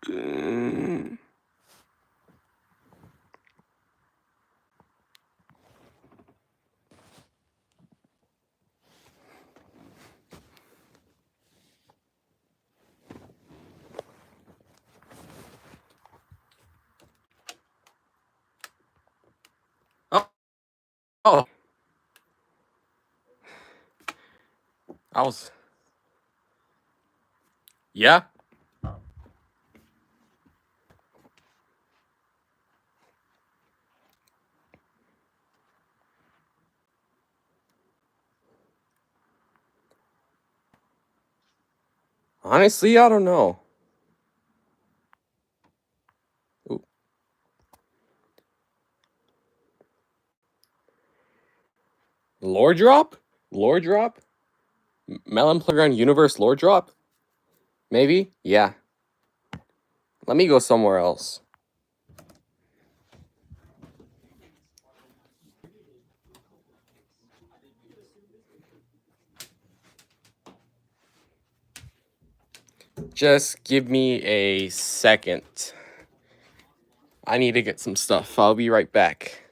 Oh, I was. Yeah. Honestly, I don't know. Ooh. Lore drop? Lore drop? Melon Playground Universe lore drop? Maybe? Yeah. Let me go somewhere else. Just give me a second. I need to get some stuff. I'll be right back.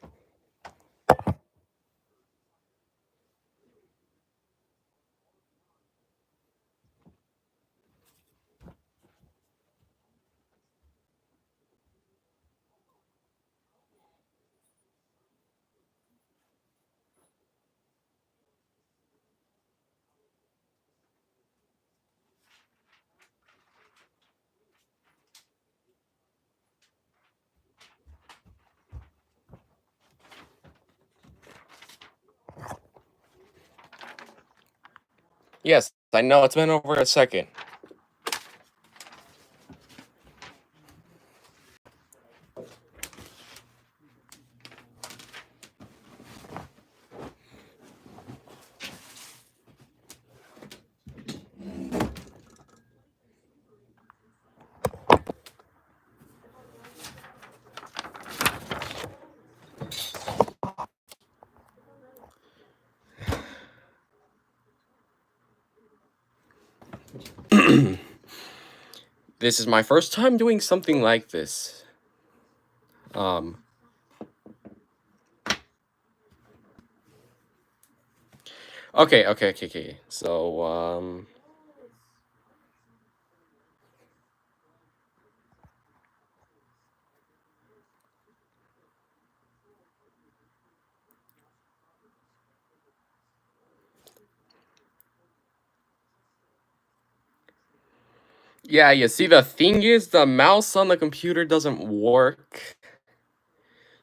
Yes, I know it's been over a second. This is my first time doing something like this. Okay. So, yeah, you see, the thing is, the mouse on the computer doesn't work.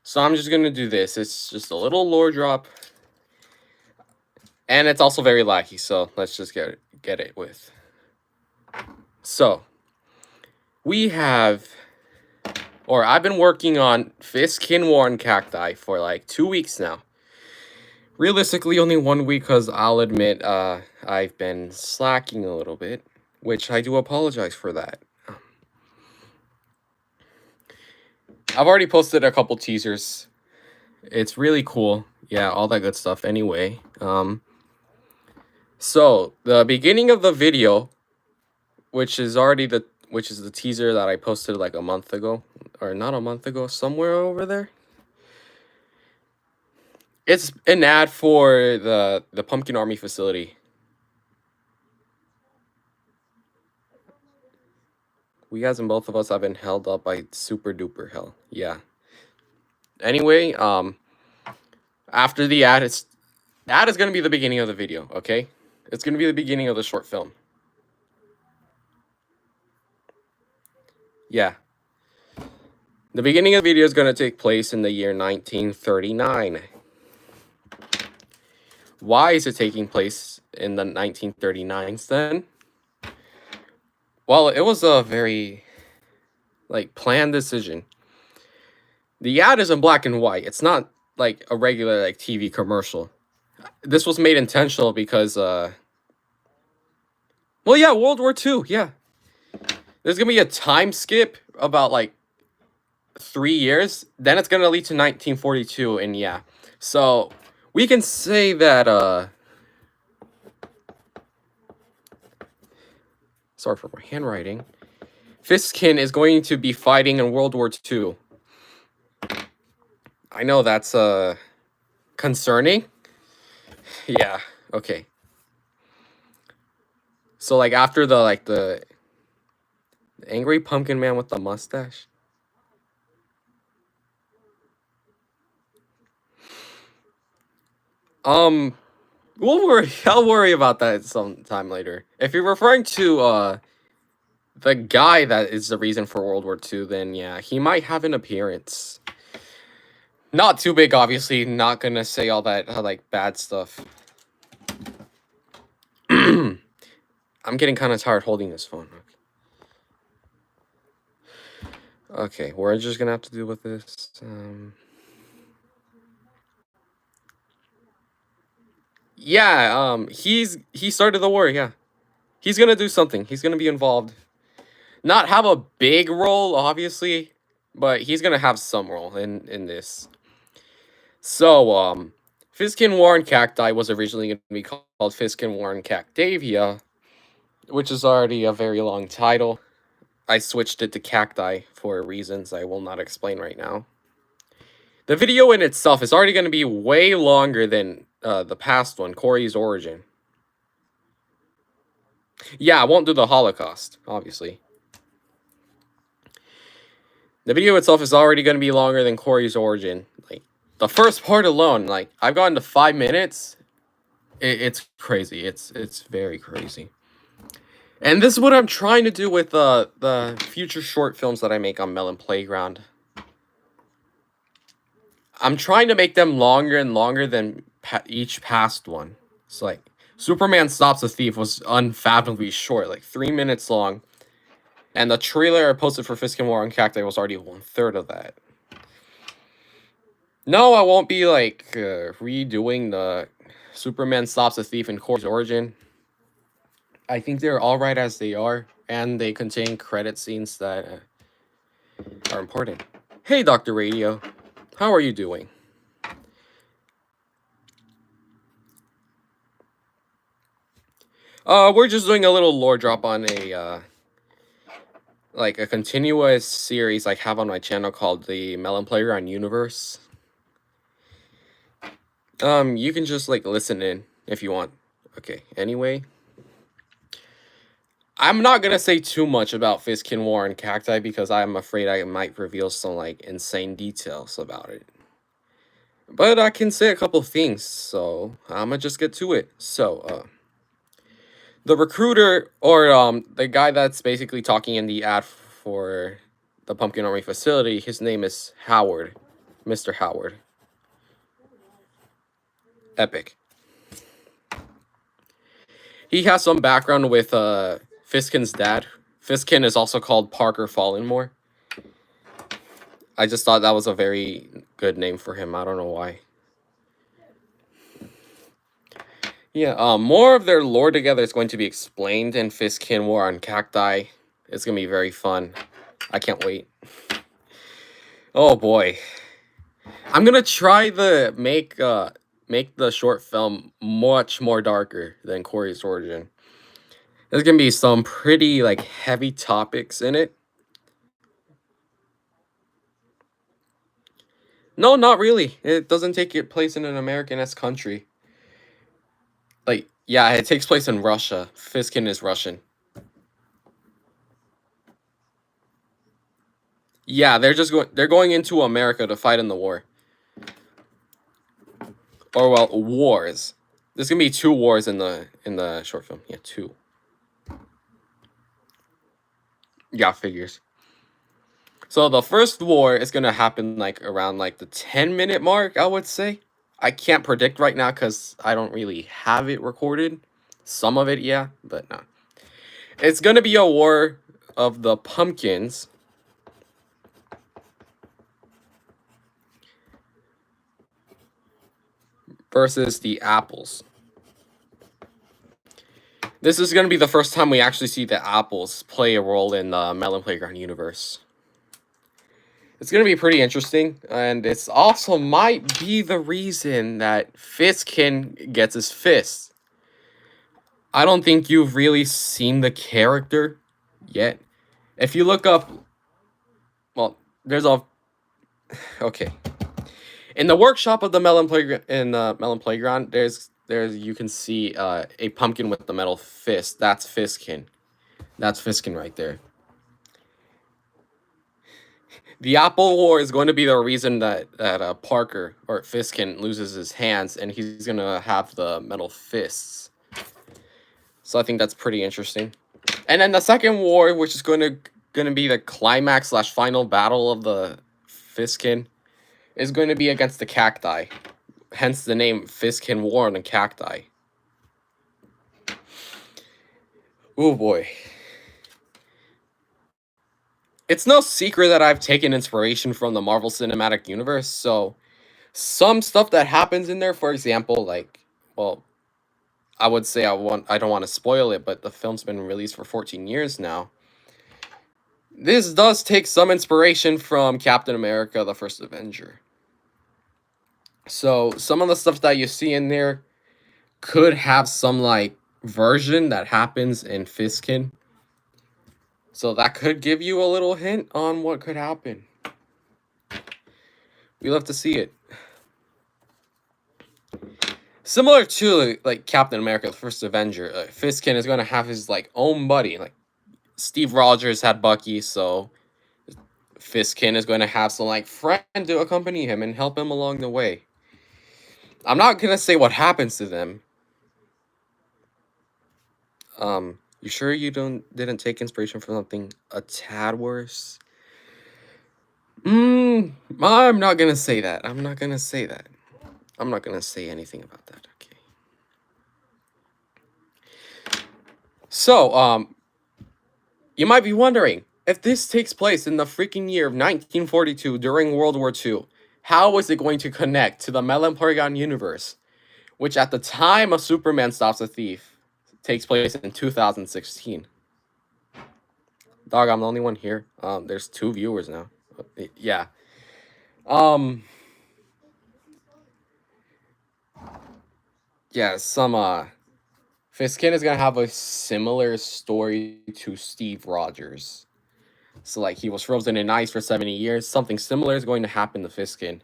So I'm just gonna do this. It's just a little lore drop. And it's also very laggy, so let's just get it with. So, we have, or I've been working on Fiskin Worn Cacti for like 2 weeks now. Realistically, only 1 week, because I'll admit I've been slacking a little bit, which I do apologize for that. I've already posted a couple teasers. It's really cool. Yeah, all that good stuff. Anyway, so the beginning of the video, which is the teaser that I posted like a month ago, or not a month ago, somewhere over there. It's an ad for the Pumpkin Army facility. We guys and both of us have been held up by super duper hell. Yeah. Anyway, after the ad, ad is gonna be the beginning of the video. Okay, it's gonna be the beginning of the short film. Yeah. The beginning of the video is going to take place in the year 1939. Why is it taking place in the 1939s then? Well, it was a very, like, planned decision. The ad is in black and white. It's not like a regular, like, TV commercial. This was made intentional because, well, yeah, World War II, yeah. There's going to be a time skip about, like, 3 years. Then it's going to lead to 1942, and yeah. So, we can say that, sorry for my handwriting. Fistkin is going to be fighting in World War II. I know that's concerning. Yeah, okay. So like after the angry pumpkin man with the mustache. We'll worry. I'll worry about that sometime later. If you're referring to the guy that is the reason for World War II, then yeah, he might have an appearance. Not too big, obviously. Not gonna say all that like bad stuff. I'm getting kind of tired holding this phone. Okay, we're just gonna have to deal with this. Yeah, he started the war. Yeah, he's gonna do something. He's gonna be involved. Not have a big role, obviously, but he's gonna have some role in this. So, Fizkin War and Cacti was originally going to be called Fizkin War and Cactavia, which is already a very long title. I switched it to Cacti for reasons I will not explain right now. The video in itself is already going to be way longer than the past one, Corey's Origin. Yeah, I won't do the Holocaust, obviously. The video itself is already going to be longer than Corey's Origin. Like, the first part alone, like, I've gotten to 5 minutes. It's crazy. It's very crazy. And this is what I'm trying to do with the future short films that I make on Melon Playground. I'm trying to make them longer and longer than each past one. It's like Superman Stops a Thief was unfathomably short, like 3 minutes long. And the trailer I posted for Fizkin War and Cacti was already 1/3 of that. No, I won't be like redoing the Superman Stops a Thief and Corey's Origin. I think they're all right as they are, and they contain credit scenes that are important. Hey, Dr. Radio, how are you doing? We're just doing a little lore drop on a like a continuous series I have on my channel called the Melon Playground Universe. You can just like listen in if you want. Okay, anyway. I'm not gonna say too much about Fizkin War and Cacti because I'm afraid I might reveal some like insane details about it. But I can say a couple things, so I'ma just get to it. So, the recruiter or the guy that's basically talking in the ad for the Pumpkin Army facility, his name is Howard, Mr. Howard. Epic. He has some background with Fizkin's dad. Fizkin is also called Parker Fallenmore. I just thought that was a very good name for him. I don't know why. Yeah, more of their lore together is going to be explained in Fizkin War on Cacti. It's gonna be very fun. I can't wait. Oh boy. I'm gonna try to make the short film much more darker than Corey's Origin. There's gonna be some pretty like heavy topics in it. No, not really. It doesn't take place in an American-esque country. Like, yeah, it takes place in Russia. Fizkin is Russian. Yeah, they're going into America to fight in the war. Or well, wars. There's gonna be 2 wars in the short film. Yeah, 2. Yeah, figures. So the first war is gonna happen like around like the 10-minute mark, I would say. I can't predict right now because I don't really have it recorded. Some of it, yeah, but no. It's gonna be a war of the pumpkins versus the apples. This is gonna be the first time we actually see the apples play a role in the Melon Playground universe. It's going to be pretty interesting, and it's also might be the reason that Fizkin gets his fist. I don't think you've really seen the character yet, If you look up, well, there's a okay. In the workshop of the Melon Playground, in the Melon Playground, there's you can see a pumpkin with the metal fist. That's Fiskin. That's Fiskin right there. The Apple War is going to be the reason that Parker or Fiskin loses his hands, and he's gonna have the metal fists. So I think that's pretty interesting. And then the second war, which is gonna be the climax slash final battle of the Fiskin, is going to be against the cacti. Hence the name Fiskin War on the cacti. Oh boy. It's no secret that I've taken inspiration from the Marvel Cinematic Universe, so some stuff that happens in there, for example, like, well, I would say I don't want to spoil it, but the film's been released for 14 years now. This does take some inspiration from Captain America, the First Avenger. So some of the stuff that you see in there could have some like version that happens in Fiskin. So that could give you a little hint on what could happen. We'll have to see it. Similar to like Captain America, the First Avenger, Fiskin is going to have his like own buddy. Like Steve Rogers had Bucky, so Fiskin is going to have some like friend to accompany him and help him along the way. I'm not gonna say what happens to them. You sure you didn't take inspiration from something a tad worse? I'm not gonna say that. I'm not gonna say that. I'm not gonna say anything about that. Okay. So, you might be wondering, if this takes place in the freaking year of 1942 during World War II, how is it going to connect to the Melon Porygon universe, which at the time of Superman Stops a Thief takes place in 2016? Dog, I'm the only one here. There's 2 viewers now. Yeah. Yeah, Fiskin is gonna have a similar story to Steve Rogers. So like he was frozen in ice for 70 years. Something similar is going to happen to Fiskin.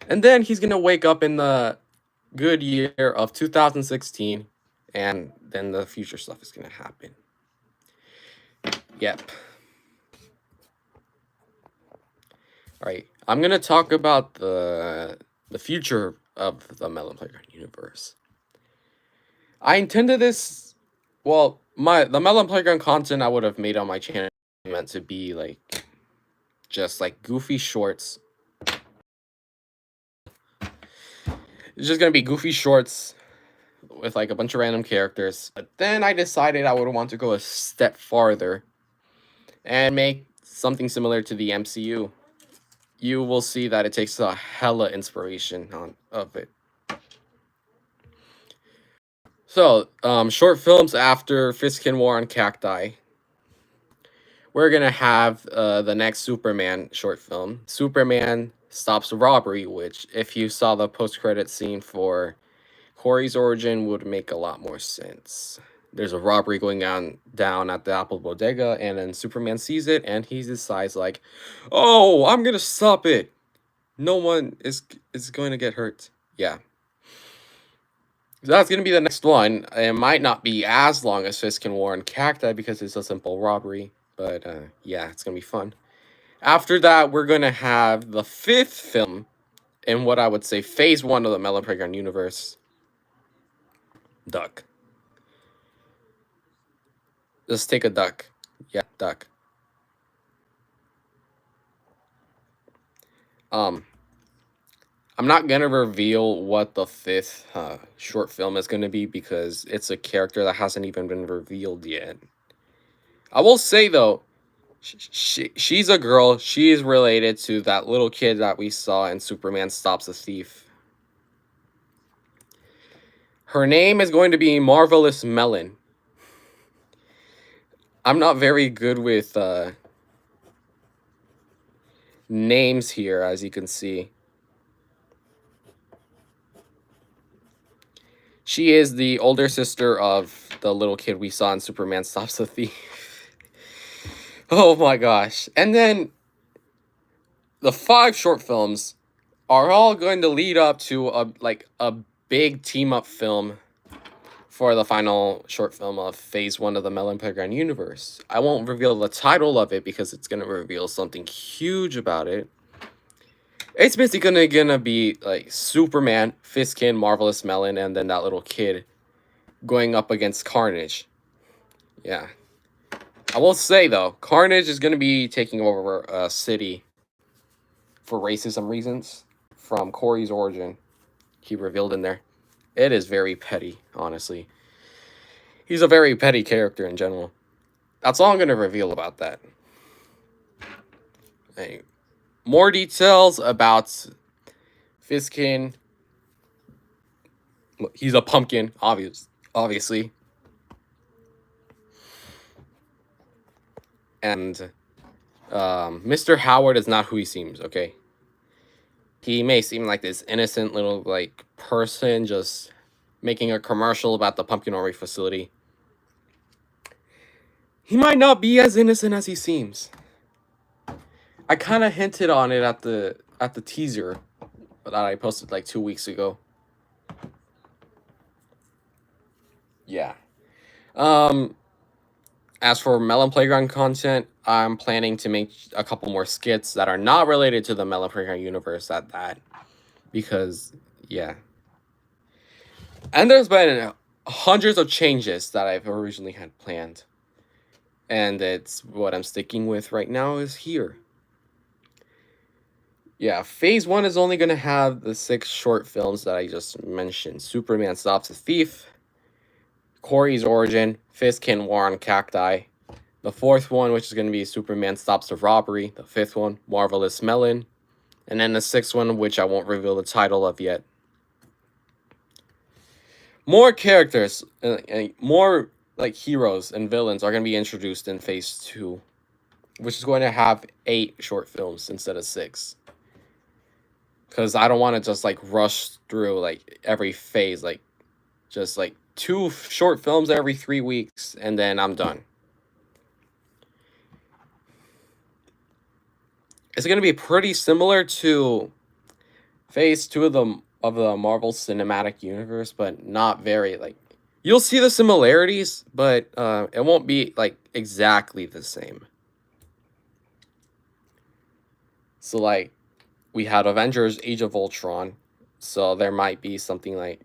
And then he's gonna wake up in the good year of 2016, and then the future stuff is gonna happen. Yep. Alright. I'm gonna talk about the future of the Melon Playground universe. I intended this, well, the Melon Playground content I would have made on my channel meant to be like just like goofy shorts. It's just gonna be goofy shorts with like a bunch of random characters. But then I decided I would want to go a step farther and make something similar to the MCU. You will see that it takes a hella inspiration of it. So, short films after Fiskin War on Cacti. We're gonna have the next Superman short film. Superman Stops a Robbery, which, if you saw the post-credit scene for Corey's origin, would make a lot more sense. There's a robbery going down at the Apple Bodega, and then Superman sees it, and he decides like, "Oh, I'm gonna stop it. No one is going to get hurt." Yeah. So that's gonna be the next one. It might not be as long as Fiskin War and Cacti because it's a simple robbery, but yeah, it's gonna be fun. After that, we're gonna have the 5th film in what I would say phase 1 of the Melon Playground universe. Duck. Just take a duck. Yeah, duck. I'm not gonna reveal what the 5th short film is gonna be because it's a character that hasn't even been revealed yet. I will say though, she's a girl. She is related to that little kid that we saw in Superman Stops a Thief. Her name is going to be Marvelous Melon. I'm not very good with names here, as you can see. She is the older sister of the little kid we saw in Superman Stops the Thief. Oh my gosh. And then the 5 short films are all going to lead up to a big team up film for the final short film of Phase 1 of the Melon Playground universe. I won't reveal the title of it because it's going to reveal something huge about it. It's basically gonna be like Superman, Fistkin, Marvelous Melon, and then that little kid going up against Carnage. Yeah. I will say, though, Carnage is gonna be taking over a city for racism reasons from Corey's origin. He revealed in there. It is very petty, honestly. He's a very petty character in general. That's all I'm going to reveal about that. Hey, more details about Fistkin. He's a pumpkin, obviously. And Mr. Howard is not who he seems, okay? He may seem like this innocent little, like, person just making a commercial about the Pumpkin Army facility. He might not be as innocent as he seems. I kind of hinted on it at the teaser that I posted like 2 weeks ago. Yeah. As for Melon Playground content, I'm planning to make a couple more skits that are not related to the Melon Playground universe at that. Because, yeah. And there's been hundreds of changes that I've originally had planned. And it's what I'm sticking with right now is here. Yeah, Phase 1 is only going to have the 6 short films that I just mentioned. Superman Stops the Thief, Corey's Origin, Fistkin War on Cacti. The 4th one, which is going to be Superman Stops the Robbery. The 5th one, Marvelous Melon. And then the 6th one, which I won't reveal the title of yet. More characters, more like heroes and villains are going to be introduced in Phase 2. Which is going to have 8 short films instead of 6. Because I don't want to just, like, rush through, like, every phase. Like, just, like, 2 short films every 3 weeks, and then I'm done. It's going to be pretty similar to Phase 2 of the Marvel Cinematic Universe, but not very, like... You'll see the similarities, but it won't be, like, exactly the same. So, like, we had Avengers Age of Ultron, so there might be something like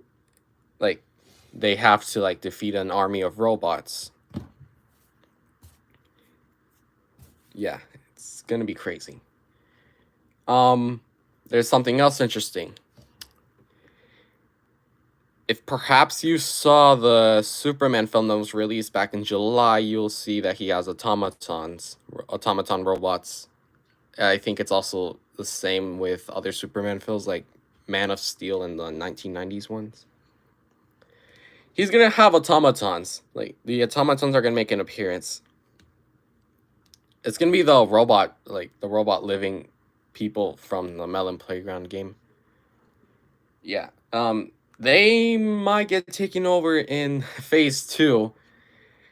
they have to, like, defeat an army of robots. Yeah, it's gonna be crazy. There's something else interesting. If perhaps you saw the Superman film that was released back in July, you'll see that he has automaton robots. I think it's also the same with other Superman films like Man of Steel and the 1990s ones. He's gonna have automatons. Like, the automatons are gonna make an appearance. It's gonna be the robot, like, the robot living people from the Melon Playground game. Yeah. They might get taken over in Phase 2.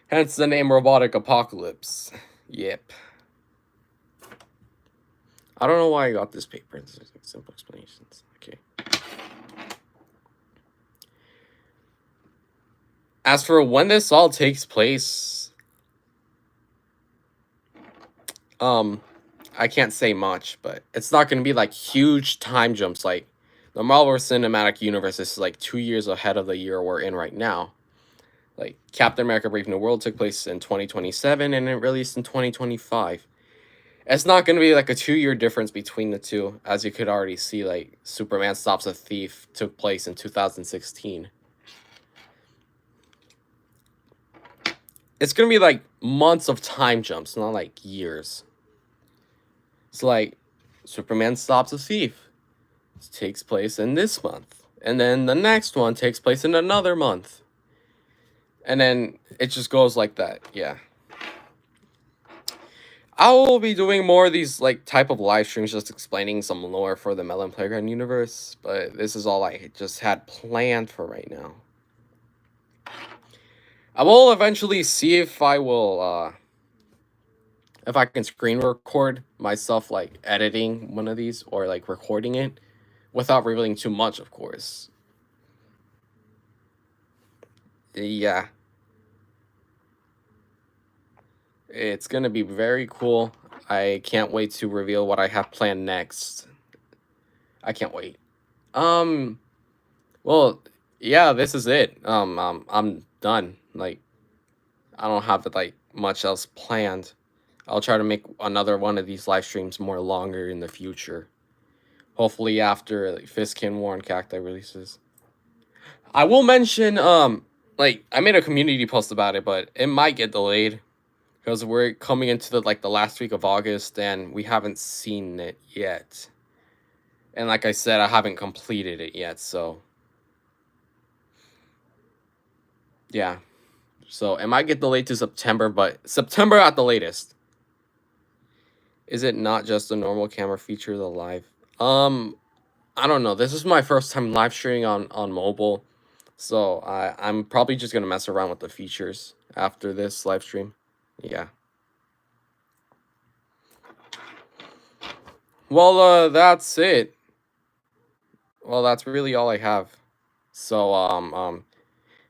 Hence the name Robotic Apocalypse. Yep. I don't know why I got this paper. This is simple explanations. Okay. As for when this all takes place, I can't say much, but it's not going to be like huge time jumps. Like, the Marvel Cinematic Universe is like 2 years ahead of the year we're in right now. Like, Captain America Brave New World took place in 2027 and it released in 2025. It's not going to be like a 2-year difference between the two, as you could already see. Like, Superman Stops a Thief took place in 2016. It's going to be like months of time jumps, not like years. So, like, Superman Stops a Thief takes place in this month. And then the next one takes place in another month. And then it just goes like that, yeah. I will be doing more of these, like, type of live streams, just explaining some lore for the Melon Playground universe. But this is all I just had planned for right now. I will eventually see if I will if I can screen record myself like editing one of these or like recording it without revealing too much, of course. Yeah, it's gonna be very cool. I can't wait to reveal what I have planned next. I can't wait. Um, well, yeah, this is it. I'm done. Like, I don't have like much else planned. I'll try to make another one of these live streams more longer in the future. Hopefully after like Fistkin War and Cacti releases. I will mention like I made a community post about it, but it might get delayed because we're coming into the last week of August and we haven't seen it yet. And like I said, I haven't completed it yet, so yeah. So it might get delayed to September, but September at the latest. Is it not just a normal camera feature, the live? I don't know. This is my first time live streaming on mobile, so I'm probably just gonna mess around with the features after this live stream. Yeah. Well, that's it. Well, that's really all I have. So,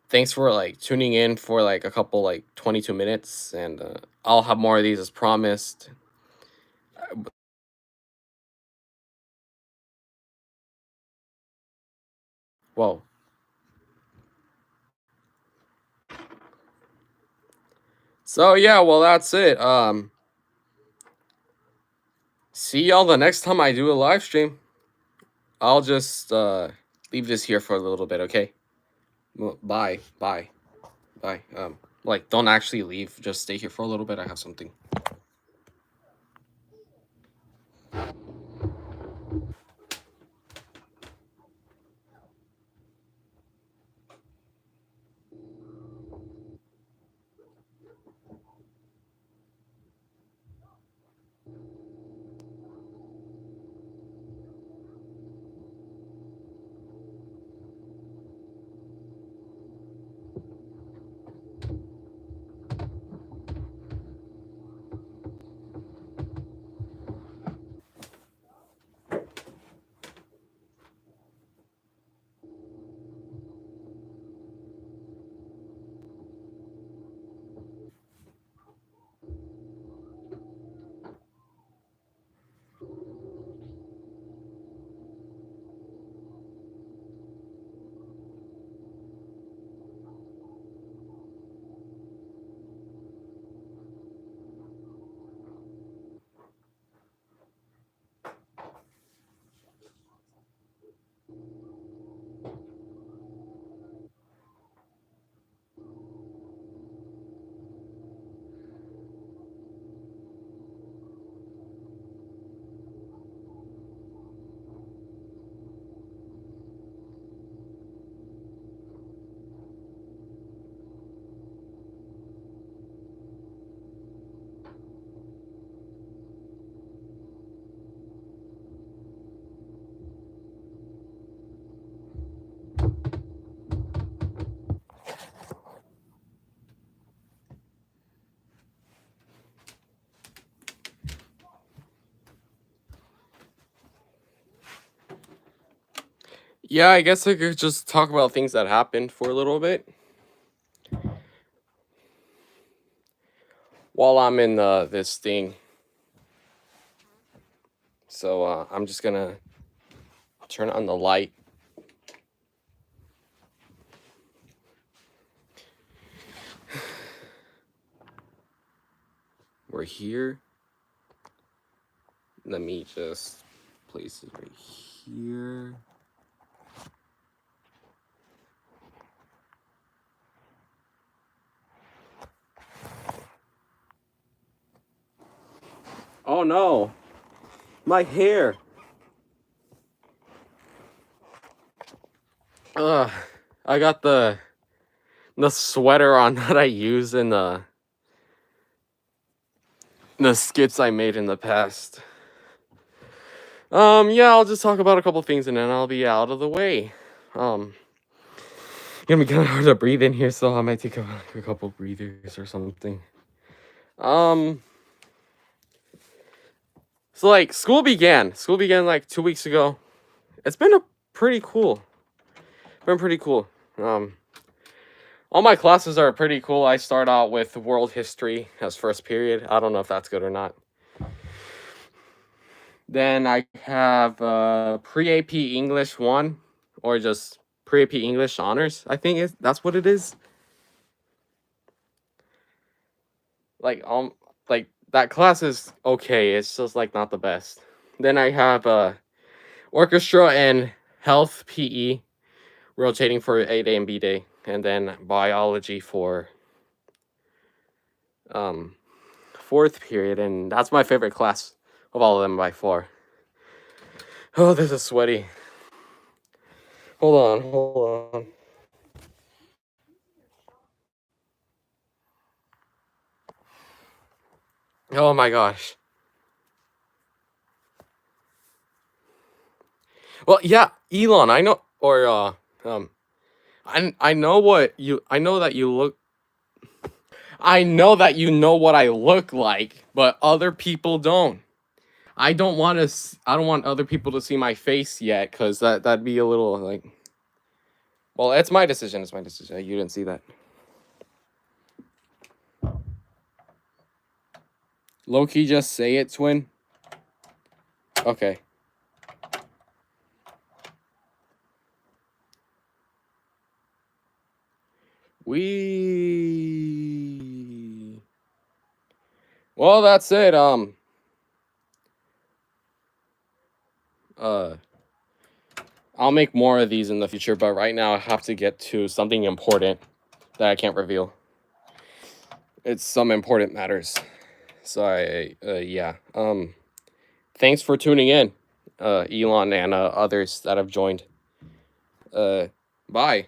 thanks for like tuning in for like a couple like 22 minutes, and I'll have more of these as promised. Whoa. So yeah, well that's it. See y'all the next time I do a live stream. I'll just leave this here for a little bit, okay? Bye. Bye. Bye. Like don't actually leave. Just stay here for a little bit. I have something. Yeah, I guess I could just talk about things that happened for a little bit while I'm in this thing. So I'm just gonna turn on the light. We're here. Let me just place it right here. Oh no, my hair. Ugh, I got the sweater on that I use in the skits I made in the past. Yeah, I'll just talk about a couple things and then I'll be out of the way. Um, gonna be kind of hard to breathe in here, so I might take a couple breathers or something. So like school began like 2 weeks ago. It's been pretty cool. All my classes are pretty cool. I start out with world history as first period. I don't know if that's good or not. Then I have pre-AP English 1, or just pre-AP English honors, I think that's what it is. Like that class is okay. It's just like not the best. Then I have orchestra and health PE rotating for A-Day and B-Day, and then biology for fourth period, and that's my favorite class of all of them by far. Oh, this is sweaty. Hold on. Oh my gosh. Well, yeah, Elon, I know, or I know that you look. I know that you know what I look like, but other people don't. I don't want other people to see my face yet, cause that'd be a little like. Well, it's my decision. You didn't see that. Low-key, just say it, twin. Okay. Well, that's it. I'll make more of these in the future, but right now I have to get to something important that I can't reveal. It's some important matters. So yeah. Thanks for tuning in, Elon and others that have joined. Bye.